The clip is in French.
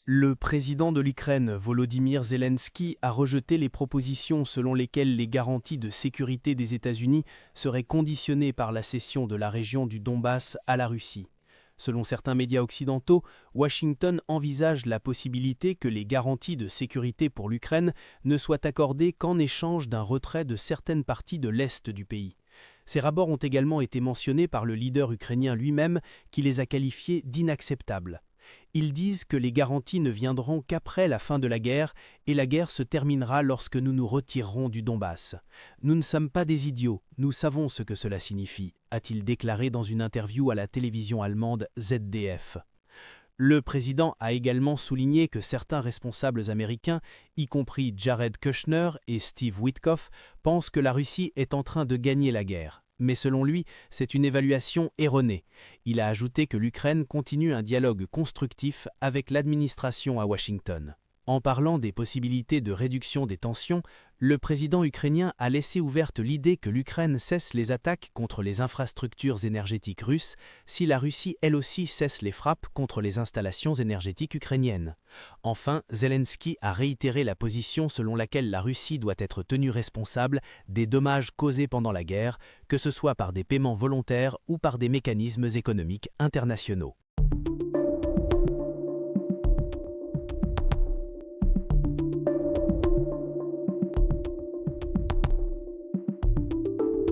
Le président de l'Ukraine, Volodymyr Zelensky, a rejeté les propositions selon lesquelles les garanties de sécurité des États-Unis seraient conditionnées par la cession de la région du Donbass à la Russie. Selon certains médias occidentaux, Washington envisage la possibilité que les garanties de sécurité pour l'Ukraine ne soient accordées qu'en échange d'un retrait de certaines parties de l'Est du pays. Ces rapports ont également été mentionnés par le leader ukrainien lui-même, qui les a qualifiés d'inacceptables. Ils disent que les garanties ne viendront qu'après la fin de la guerre et la guerre se terminera lorsque nous nous retirerons du Donbass. Nous ne sommes pas des idiots, nous savons ce que cela signifie, a-t-il déclaré dans une interview à la télévision allemande ZDF. Le président a également souligné que certains responsables américains, y compris Jared Kushner et Steve Witkoff, pensent que la Russie est en train de gagner la guerre. Mais selon lui, c'est une évaluation erronée. Il a ajouté que l'Ukraine continue un dialogue constructif avec l'administration à Washington. En parlant des possibilités de réduction des tensions, le président ukrainien a laissé ouverte l'idée que l'Ukraine cesse les attaques contre les infrastructures énergétiques russes si la Russie elle aussi cesse les frappes contre les installations énergétiques ukrainiennes. Enfin, Zelensky a réitéré la position selon laquelle la Russie doit être tenue responsable des dommages causés pendant la guerre, que ce soit par des paiements volontaires ou par des mécanismes économiques internationaux.